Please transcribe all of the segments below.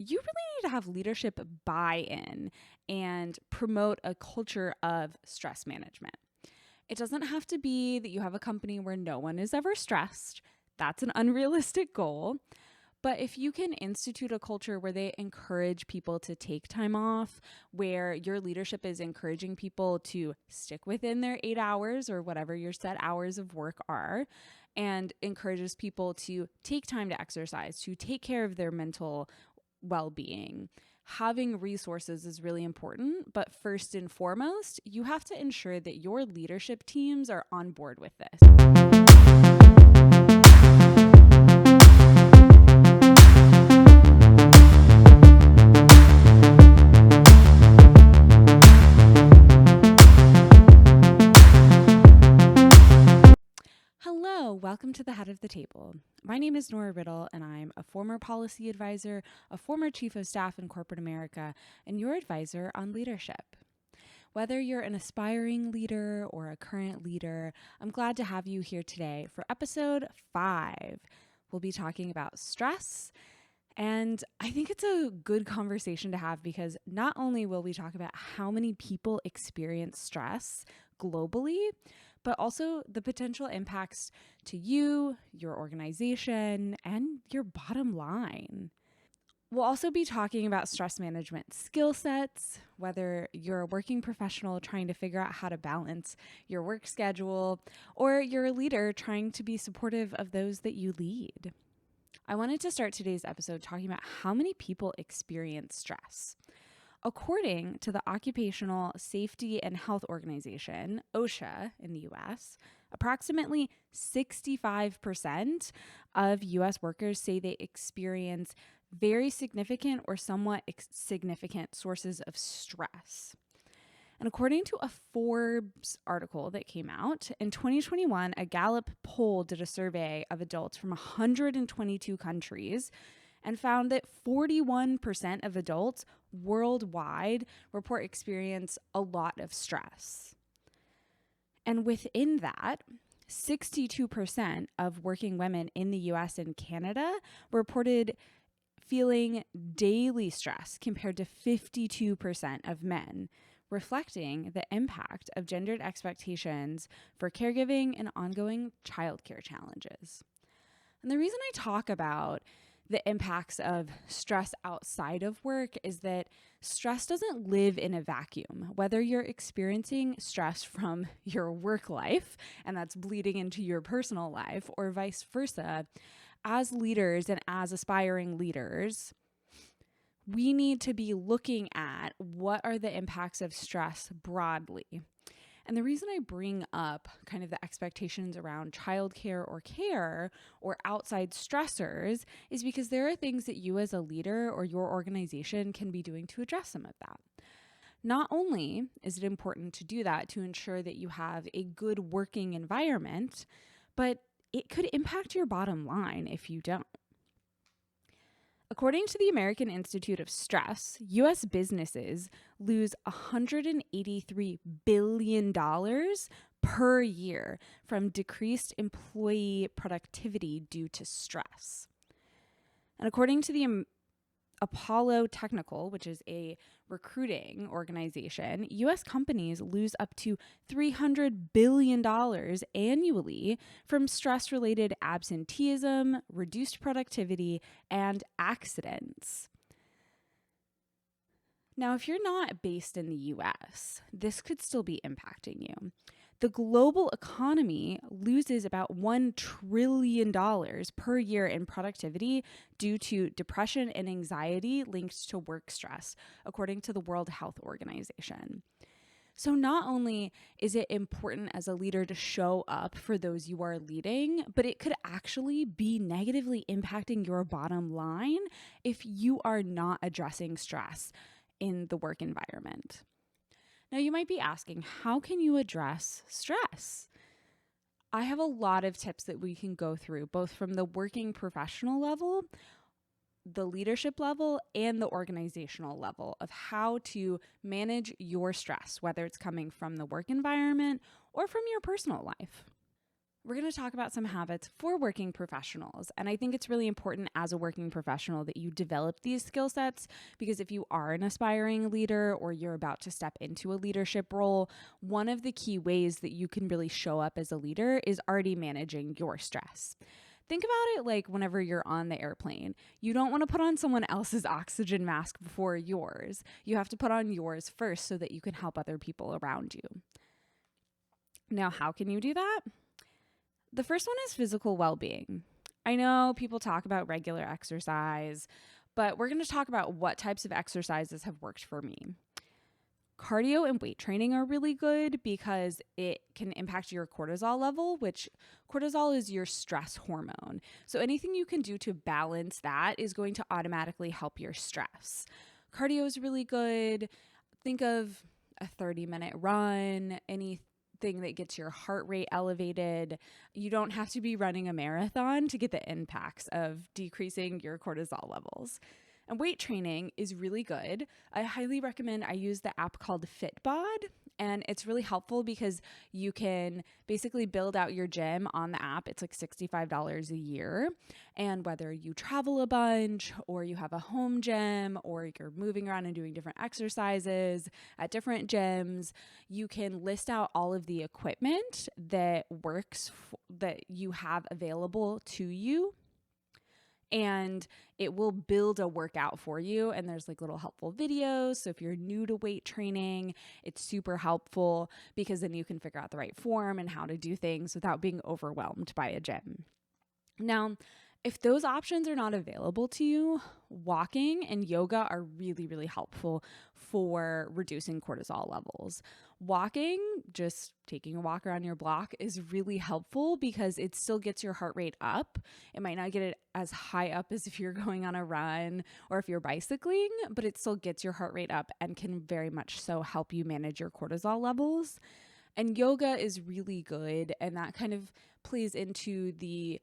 you really need to have leadership buy-in and promote a culture of stress management. It doesn't have to be that you have a company where no one is ever stressed. That's an unrealistic goal. But if you can institute a culture where they encourage people to take time off, where your leadership is encouraging people to stick within their 8 hours or whatever your set hours of work are, and encourages people to take time to exercise, to take care of their mental well being, having resources is really important. But first and foremost, you have to ensure that your leadership teams are on board with this. Hello, welcome to the Head of the Table. My name is Nora Riddle, and I'm a former policy advisor, a former chief of staff in corporate America, and your advisor on leadership. Whether you're an aspiring leader or a current leader, I'm glad to have you here today for episode 5. We'll be talking about stress, and I think it's a good conversation to have because not only will we talk about how many people experience stress globally, but also the potential impacts to you, your organization, and your bottom line. We'll also be talking about stress management skill sets, whether you're a working professional trying to figure out how to balance your work schedule, or you're a leader trying to be supportive of those that you lead. I wanted to start today's episode talking about how many people experience stress. According to the Occupational Safety and Health Organization, OSHA, in the US, approximately 65% of US workers say they experience very significant or somewhat significant sources of stress. And according to a Forbes article that came out, in 2021, a Gallup poll did a survey of adults from 122 countries and found that 41% of adults worldwide report experience a lot of stress. And within that, 62% of working women in the US and Canada reported feeling daily stress compared to 52% of men, reflecting the impact of gendered expectations for caregiving and ongoing childcare challenges. And the reason I talk about the impacts of stress outside of work is that stress doesn't live in a vacuum. Whether you're experiencing stress from your work life, and that's bleeding into your personal life, or vice versa, as leaders and as aspiring leaders, we need to be looking at what are the impacts of stress broadly. And the reason I bring up kind of the expectations around childcare or care or outside stressors is because there are things that you as a leader or your organization can be doing to address some of that. Not only is it important to do that to ensure that you have a good working environment, but it could impact your bottom line if you don't. According to the American Institute of Stress, U.S. businesses lose $183 billion per year from decreased employee productivity due to stress. And according to the Apollo Technical, which is a recruiting organization, U.S. companies lose up to $300 billion annually from stress-related absenteeism, reduced productivity, and accidents. Now, if you're not based in the U.S., this could still be impacting you. The global economy loses about $1 trillion per year in productivity due to depression and anxiety linked to work stress, according to the World Health Organization. So not only is it important as a leader to show up for those you are leading, but it could actually be negatively impacting your bottom line if you are not addressing stress in the work environment. Now, you might be asking, how can you address stress? I have a lot of tips that we can go through, both from the working professional level, the leadership level, and the organizational level of how to manage your stress, whether it's coming from the work environment or from your personal life. we're going to talk about some habits for working professionals. And I think it's really important as a working professional that you develop these skill sets, because if you are an aspiring leader or you're about to step into a leadership role, one of the key ways that you can really show up as a leader is already managing your stress. Think about it like whenever you're on the airplane. You don't want to put on someone else's oxygen mask before yours. You have to put on yours first so that you can help other people around you. Now, how can you do that? The first one is physical well-being. I know people talk about regular exercise, but we're going to talk about what types of exercises have worked for me. Cardio and weight training are really good because it can impact your cortisol level, which cortisol is your stress hormone. So anything you can do to balance that is going to automatically help your stress. Cardio is really good. Think of a 30-minute run, anything that gets your heart rate elevated. You don't have to be running a marathon to get the impacts of decreasing your cortisol levels. And weight training is really good. I highly recommend, I use the app called Fitbod, and it's really helpful because you can basically build out your gym on the app. It's like $65 a year. And whether you travel a bunch or you have a home gym or you're moving around and doing different exercises at different gyms, you can list out all of the equipment that works that you have available to you, and it will build a workout for you. And there's like little helpful videos. So if you're new to weight training, it's super helpful because then you can figure out the right form and how to do things without being overwhelmed by a gym. Now, if those options are not available to you, walking and yoga are really, really helpful for reducing cortisol levels. Walking, just taking a walk around your block, is really helpful because it still gets your heart rate up. It might not get it as high up as if you're going on a run or if you're bicycling, but it still gets your heart rate up and can very much so help you manage your cortisol levels. And yoga is really good, and that kind of plays into the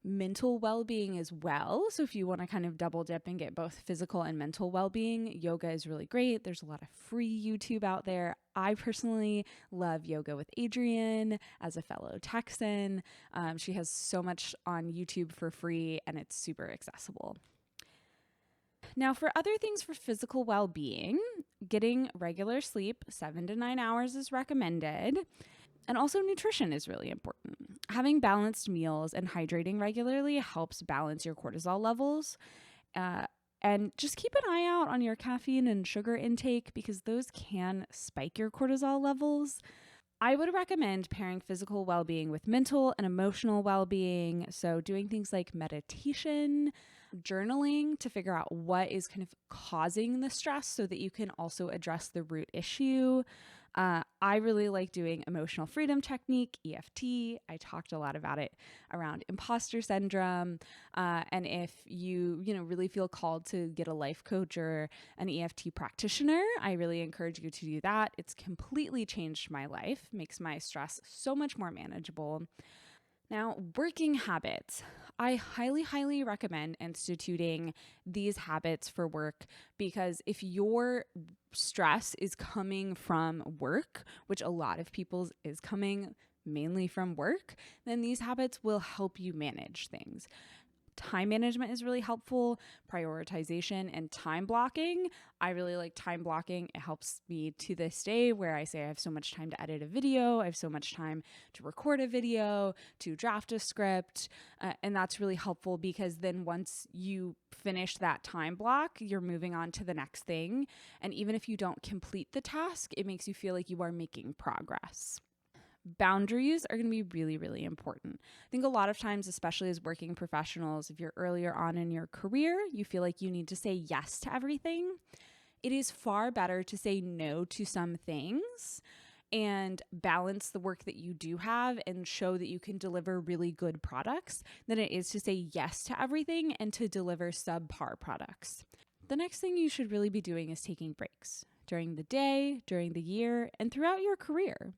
mental well-being as well. So if you want to kind of double dip and get both physical and mental well-being, yoga is really great. There's a lot of free YouTube out there. I personally love Yoga with Adriene as a fellow Texan. She has so much on YouTube for free, and it's super accessible. Now, for other things for physical well-being, getting regular sleep, 7 to 9 hours is recommended. And also nutrition is really important. Having balanced meals and hydrating regularly helps balance your cortisol levels. And just keep an eye out on your caffeine and sugar intake because those can spike your cortisol levels. I would recommend pairing physical well-being with mental and emotional well-being. So doing things like meditation, journaling to figure out what is kind of causing the stress so that you can also address the root issue. I really like doing emotional freedom technique, EFT. I talked a lot about it around imposter syndrome. And if you really feel called to get a life coach or an EFT practitioner, I really encourage you to do that. It's completely changed my life, makes my stress so much more manageable. Now, working habits. I highly, highly recommend instituting these habits for work because if your stress is coming from work, which a lot of people's is coming mainly from work, then these habits will help you manage things. Time management is really helpful, prioritization and time blocking. I really like time blocking. It helps me to this day where I say I have so much time to edit a video, I have so much time to record a video, to draft a script, and that's really helpful because then once you finish that time block, you're moving on to the next thing. And even if you don't complete the task, it makes you feel like you are making progress. Boundaries are going to be really, really important. I think a lot of times, especially as working professionals, if you're earlier on in your career, you feel like you need to say yes to everything. It is far better to say no to some things and balance the work that you do have and show that you can deliver really good products than it is to say yes to everything and to deliver subpar products. The next thing you should really be doing is taking breaks during the day, during the year, and throughout your career.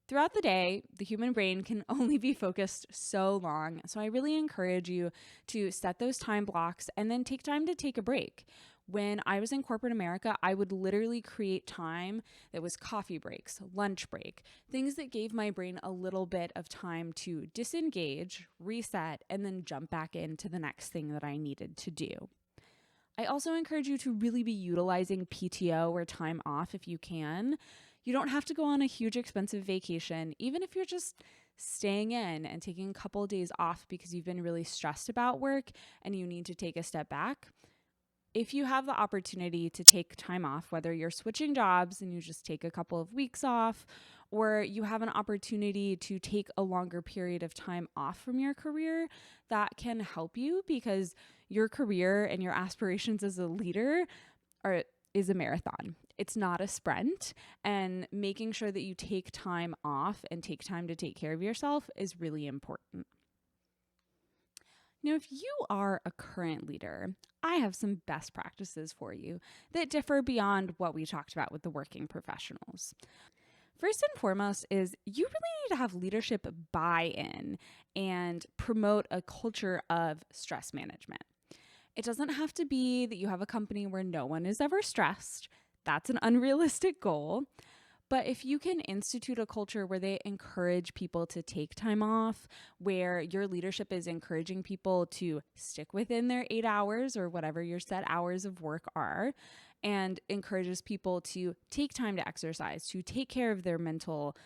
Throughout the day, the human brain can only be focused so long, so I really encourage you to set those time blocks and then take time to take a break. When I was in corporate America, I would literally create time that was coffee breaks, lunch break, things that gave my brain a little bit of time to disengage, reset, and then jump back into the next thing that I needed to do. I also encourage you to really be utilizing PTO or time off if you can. You don't have to go on a huge expensive vacation, even if you're just staying in and taking a couple of days off because you've been really stressed about work and you need to take a step back. If you have the opportunity to take time off, whether you're switching jobs and you just take a couple of weeks off, or you have an opportunity to take a longer period of time off from your career, that can help you because your career and your aspirations as a leader is a marathon. It's not a sprint, and making sure that you take time off and take time to take care of yourself is really important. Now, if you are a current leader, I have some best practices for you that differ beyond what we talked about with the working professionals. First and foremost is you really need to have leadership buy-in and promote a culture of stress management. It doesn't have to be that you have a company where no one is ever stressed. That's an unrealistic goal. But if you can institute a culture where they encourage people to take time off, where your leadership is encouraging people to stick within their 8 hours or whatever your set hours of work are, and encourages people to take time to exercise, to take care of their mental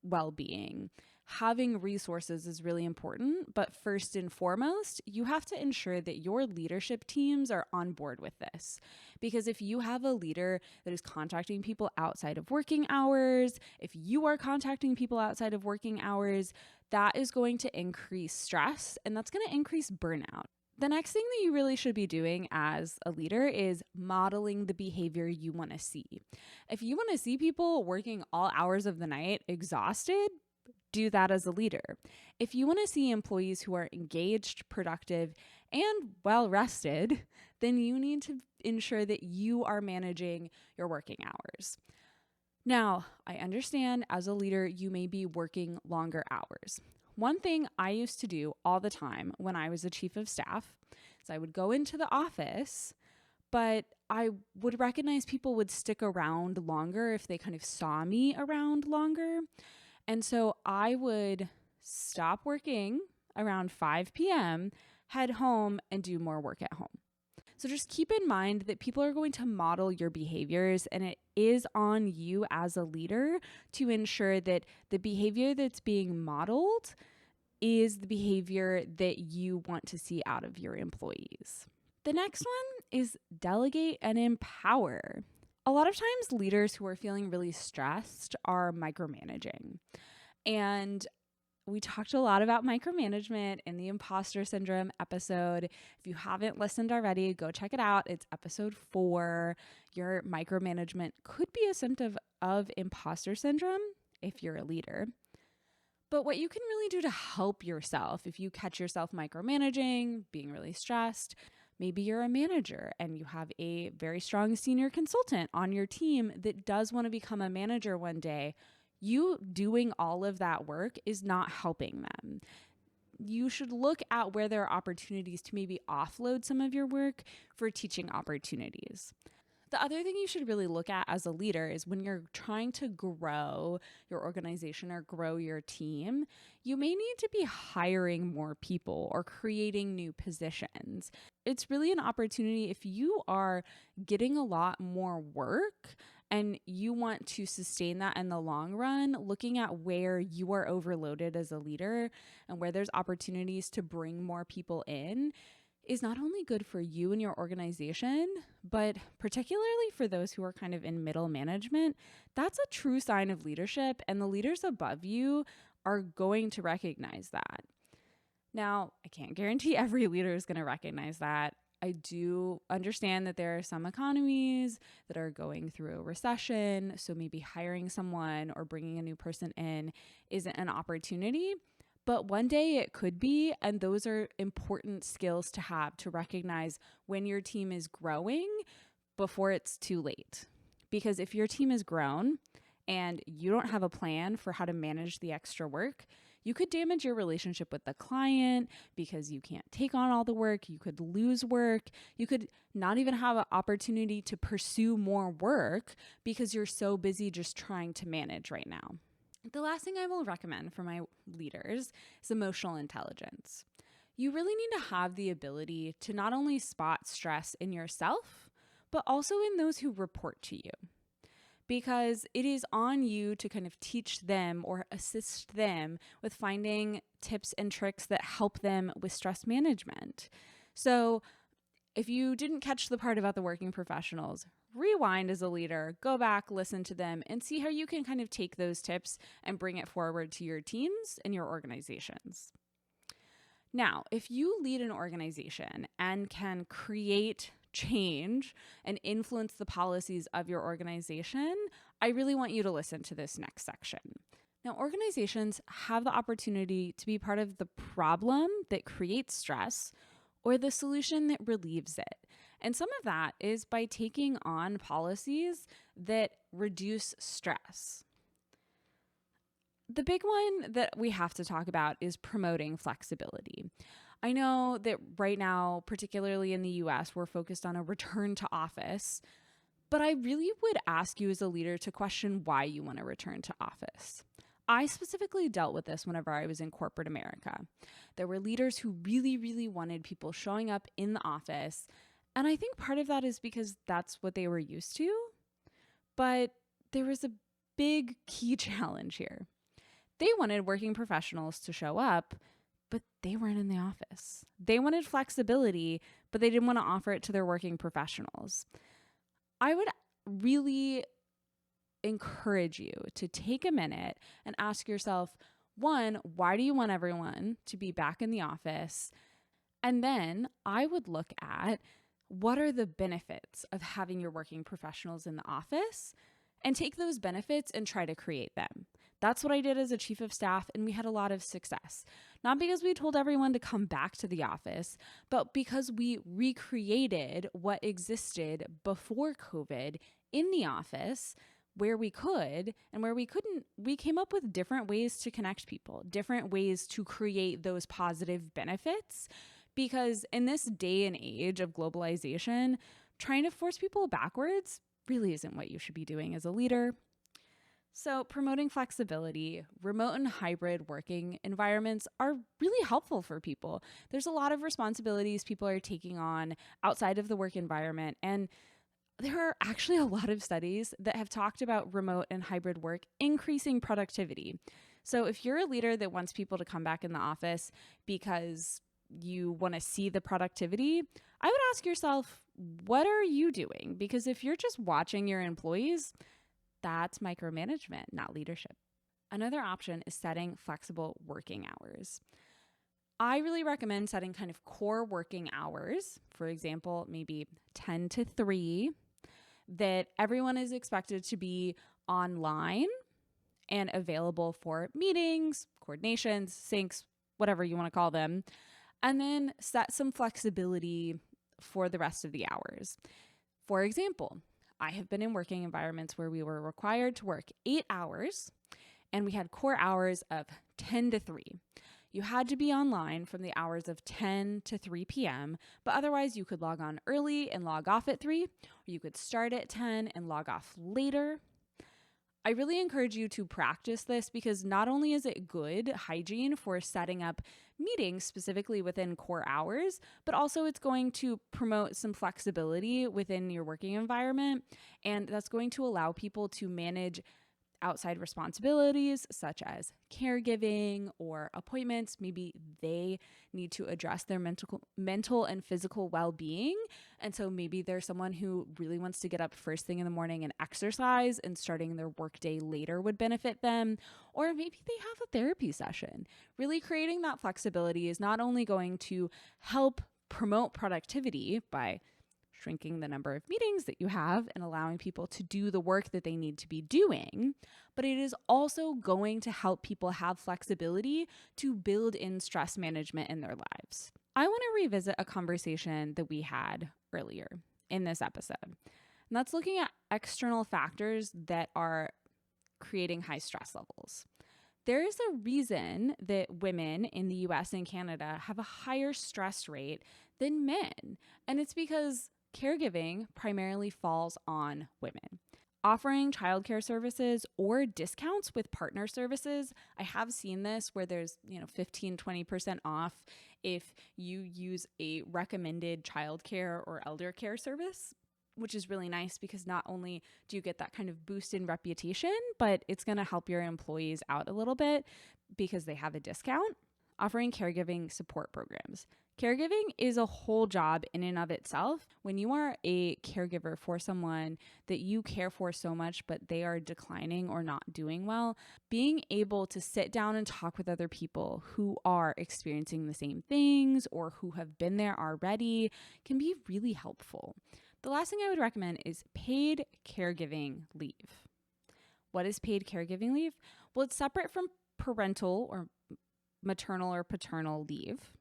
well-being, having resources is really important. But first and foremost, you have to ensure that your leadership teams are on board with this. Because if you have a leader that is contacting people outside of working hours, if you are contacting people outside of working hours, that is going to increase stress and that's going to increase burnout. The next thing that you really should be doing as a leader is modeling the behavior you want to see. If you want to see people working all hours of the night exhausted, do that as a leader. If you want to see employees who are engaged, productive, and well rested, then you need to ensure that you are managing your working hours. Now, I understand as a leader, you may be working longer hours. One thing I used to do all the time when I was a chief of staff is I would go into the office, but I would recognize people would stick around longer if they kind of saw me around longer. And so I would stop working around 5 p.m., head home, and do more work at home. So just keep in mind that people are going to model your behaviors, and it is on you as a leader to ensure that the behavior that's being modeled is the behavior that you want to see out of your employees. The next one is delegate and empower. A lot of times leaders who are feeling really stressed are micromanaging. And we talked a lot about micromanagement in the imposter syndrome episode. If you haven't listened already, go check it out. It's episode 4. Your micromanagement could be a symptom of imposter syndrome if you're a leader. But what you can really do to help yourself if you catch yourself micromanaging, being really stressed, maybe you're a manager and you have a very strong senior consultant on your team that does want to become a manager one day. You doing all of that work is not helping them. You should look at where there are opportunities to maybe offload some of your work for teaching opportunities. The other thing you should really look at as a leader is when you're trying to grow your organization or grow your team, you may need to be hiring more people or creating new positions. It's really an opportunity if you are getting a lot more work and you want to sustain that in the long run, looking at where you are overloaded as a leader and where there's opportunities to bring more people in is not only good for you and your organization, but particularly for those who are kind of in middle management, that's a true sign of leadership, and the leaders above you are going to recognize that. Now, I can't guarantee every leader is going to recognize that. I do understand that there are some economies that are going through a recession, so maybe hiring someone or bringing a new person in isn't an opportunity. But one day it could be, and those are important skills to have to recognize when your team is growing before it's too late. Because if your team is grown and you don't have a plan for how to manage the extra work, You could damage your relationship with the client because you can't take on all the work. You could lose work. You could not even have an opportunity to pursue more work because you're so busy just trying to manage right now. The last thing I will recommend for my leaders is emotional intelligence. You really need to have the ability to not only spot stress in yourself, but also in those who report to you. Because it is on you to kind of teach them or assist them with finding tips and tricks that help them with stress management. So if you didn't catch the part about the working professionals, rewind as a leader, go back, listen to them, and see how you can kind of take those tips and bring it forward to your teams and your organizations. Now, if you lead an organization and can create change and influence the policies of your organization, I really want you to listen to this next section. Now, organizations have the opportunity to be part of the problem that creates stress or the solution that relieves it. And some of that is by taking on policies that reduce stress. The big one that we have to talk about is promoting flexibility. I know that right now, particularly in the US, we're focused on a return to office, but I really would ask you as a leader to question why you want to return to office. I specifically dealt with this whenever I was in corporate America. There were leaders who really, really wanted people showing up in the office, and I think part of that is because that's what they were used to, but there was a big key challenge here. They wanted working professionals to show up, but they weren't in the office. They wanted flexibility, but they didn't want to offer it to their working professionals. I would really encourage you to take a minute and ask yourself, one, why do you want everyone to be back in the office? And then I would look at what are the benefits of having your working professionals in the office and take those benefits and try to create them. That's what I did as a chief of staff, and we had a lot of success. Not because we told everyone to come back to the office, but because we recreated what existed before COVID in the office where we could and where we couldn't. We came up with different ways to connect people, different ways to create those positive benefits. Because in this day and age of globalization, trying to force people backwards really isn't what you should be doing as a leader. So promoting flexibility, remote and hybrid working environments are really helpful for people. There's a lot of responsibilities people are taking on outside of the work environment. And there are actually a lot of studies that have talked about remote and hybrid work increasing productivity. So if you're a leader that wants people to come back in the office because you want to see the productivity, I would ask yourself, what are you doing? Because if you're just watching your employees, that's micromanagement, not leadership. Another option is setting flexible working hours. I really recommend setting kind of core working hours, for example, maybe 10 to 3, that everyone is expected to be online and available for meetings, coordinations, syncs, whatever you want to call them, and then set some flexibility for the rest of the hours. For example, I have been in working environments where we were required to work 8 hours and we had core hours of 10 to 3. You had to be online from the hours of 10 to 3 p.m., but otherwise you could log on early and log off at 3, or you could start at 10 and log off later. I really encourage you to practice this because not only is it good hygiene for setting up meetings specifically within core hours, but also it's going to promote some flexibility within your working environment. And that's going to allow people to manage outside responsibilities such as caregiving or appointments. Maybe they need to address their mental and physical well-being. And so maybe there's someone who really wants to get up first thing in the morning and exercise, and starting their workday later would benefit them. Or maybe they have a therapy session. Really creating that flexibility is not only going to help promote productivity by shrinking the number of meetings that you have and allowing people to do the work that they need to be doing, but it is also going to help people have flexibility to build in stress management in their lives. I want to revisit a conversation that we had earlier in this episode, and that's looking at external factors that are creating high stress levels. There is a reason that women in the US and Canada have a higher stress rate than men, and it's because caregiving primarily falls on women. Offering childcare services or discounts with partner services, I have seen this where there's, 15-20% off if you use a recommended childcare or elder care service, which is really nice because not only do you get that kind of boost in reputation, but it's going to help your employees out a little bit because they have a discount. Offering caregiving support programs. Caregiving is a whole job in and of itself. When you are a caregiver for someone that you care for so much, but they are declining or not doing well, being able to sit down and talk with other people who are experiencing the same things or who have been there already can be really helpful. The last thing I would recommend is paid caregiving leave. What is paid caregiving leave? Well, it's separate from parental or maternal or paternal leave.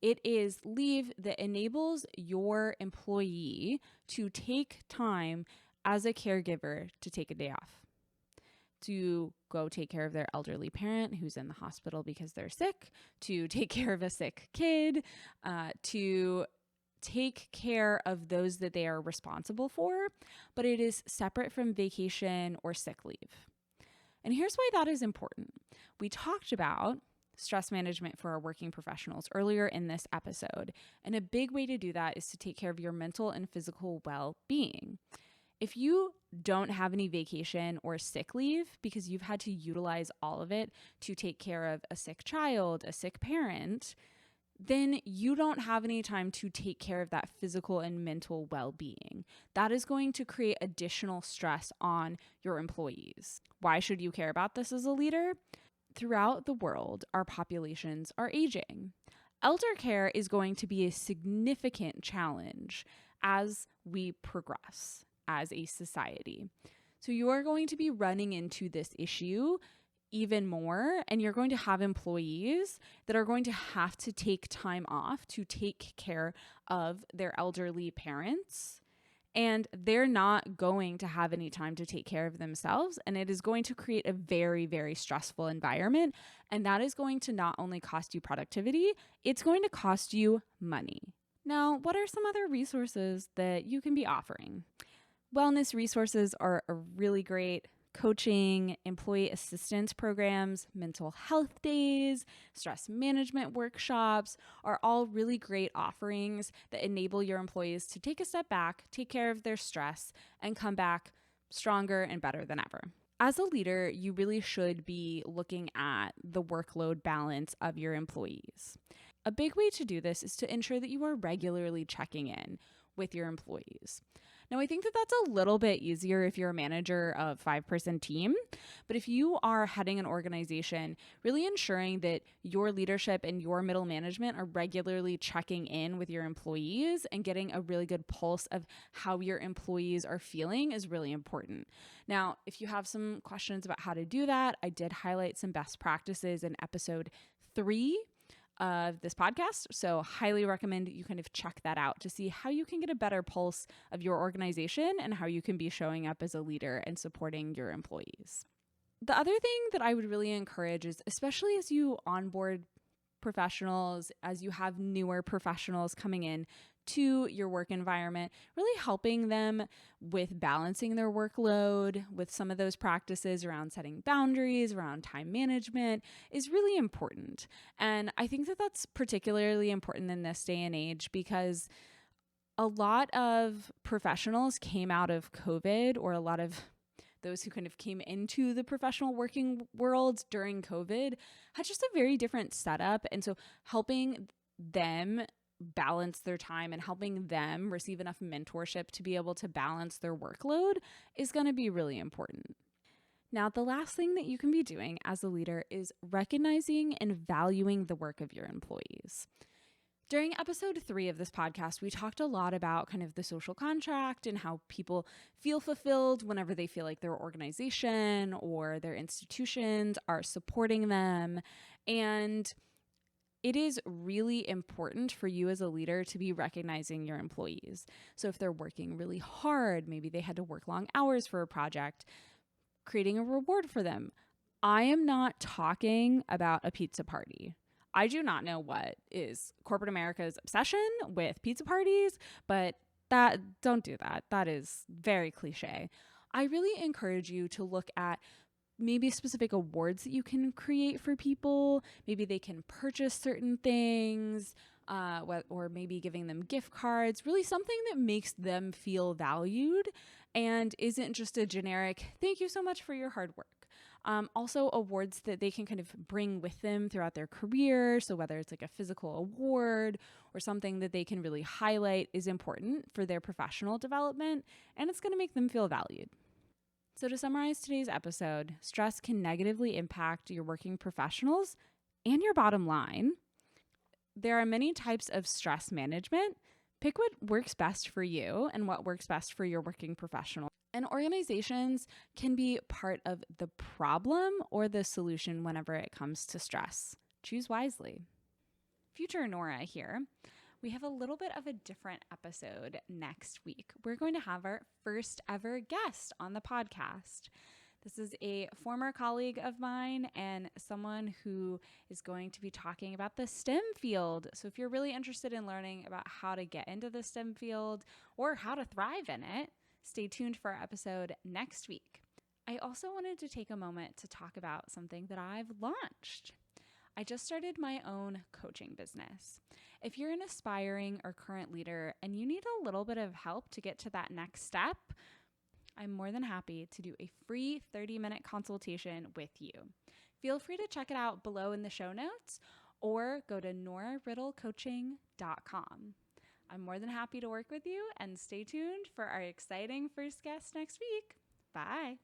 It is leave that enables your employee to take time as a caregiver to take a day off, to go take care of their elderly parent who's in the hospital because they're sick, to take care of a sick kid, to take care of those that they are responsible for, but it is separate from vacation or sick leave. And here's why that is important. We talked about stress management for our working professionals earlier in this episode, and a big way to do that is to take care of your mental and physical well-being. If you don't have any vacation or sick leave because you've had to utilize all of it to take care of a sick child, a sick parent, then you don't have any time to take care of that physical and mental well-being. That is going to create additional stress on your employees. Why should you care about this as a leader? Throughout the world, our populations are aging. Elder care is going to be a significant challenge as we progress as a society. So you are going to be running into this issue even more, and you're going to have employees that are going to have to take time off to take care of their elderly parents, and they're not going to have any time to take care of themselves, and it is going to create a very, very stressful environment, and that is going to not only cost you productivity, it's going to cost you money. Now, what are some other resources that you can be offering? Wellness resources are a really great. Coaching, employee assistance programs, mental health days, stress management workshops are all really great offerings that enable your employees to take a step back, take care of their stress, and come back stronger and better than ever. As a leader, you really should be looking at the workload balance of your employees. A big way to do this is to ensure that you are regularly checking in with your employees. Now, I think that that's a little bit easier if you're a manager of a 5-person team, but if you are heading an organization, really ensuring that your leadership and your middle management are regularly checking in with your employees and getting a really good pulse of how your employees are feeling is really important. Now, if you have some questions about how to do that, I did highlight some best practices in episode 3 of this podcast. So highly recommend you kind of check that out to see how you can get a better pulse of your organization and how you can be showing up as a leader and supporting your employees. The other thing that I would really encourage is, especially as you onboard professionals, as you have newer professionals coming in to your work environment, really helping them with balancing their workload with some of those practices around setting boundaries, around time management is really important. And I think that that's particularly important in this day and age because a lot of professionals came out of COVID, or a lot of those who kind of came into the professional working world during COVID had just a very different setup. And so helping them balance their time and helping them receive enough mentorship to be able to balance their workload is going to be really important. Now, the last thing that you can be doing as a leader is recognizing and valuing the work of your employees. During episode 3 of this podcast, we talked a lot about kind of the social contract and how people feel fulfilled whenever they feel like their organization or their institutions are supporting them. And it is really important for you as a leader to be recognizing your employees. So if they're working really hard, maybe they had to work long hours for a project, creating a reward for them, I am not talking about a pizza party. I do not know what is corporate America's obsession with pizza parties, but don't do that. That is very cliche. I really encourage you to look at maybe specific awards that you can create for people. Maybe they can purchase certain things, or maybe giving them gift cards, really something that makes them feel valued and isn't just a generic, thank you so much for your hard work. Also, awards that they can kind of bring with them throughout their career. So, whether it's like a physical award or something that they can really highlight is important for their professional development, and it's going to make them feel valued. So, to summarize today's episode, stress can negatively impact your working professionals and your bottom line. There are many types of stress management. Pick what works best for you and what works best for your working professional. And organizations can be part of the problem or the solution whenever it comes to stress. Choose wisely. Future Nora here. We have a little bit of a different episode next week. We're going to have our first ever guest on the podcast. This is a former colleague of mine and someone who is going to be talking about the STEM field. So if you're really interested in learning about how to get into the STEM field or how to thrive in it, stay tuned for our episode next week. I also wanted to take a moment to talk about something that I've launched. I just started my own coaching business. If you're an aspiring or current leader and you need a little bit of help to get to that next step, I'm more than happy to do a free 30-minute consultation with you. Feel free to check it out below in the show notes or go to norariddlecoaching.com. I'm more than happy to work with you, and stay tuned for our exciting first guest next week. Bye.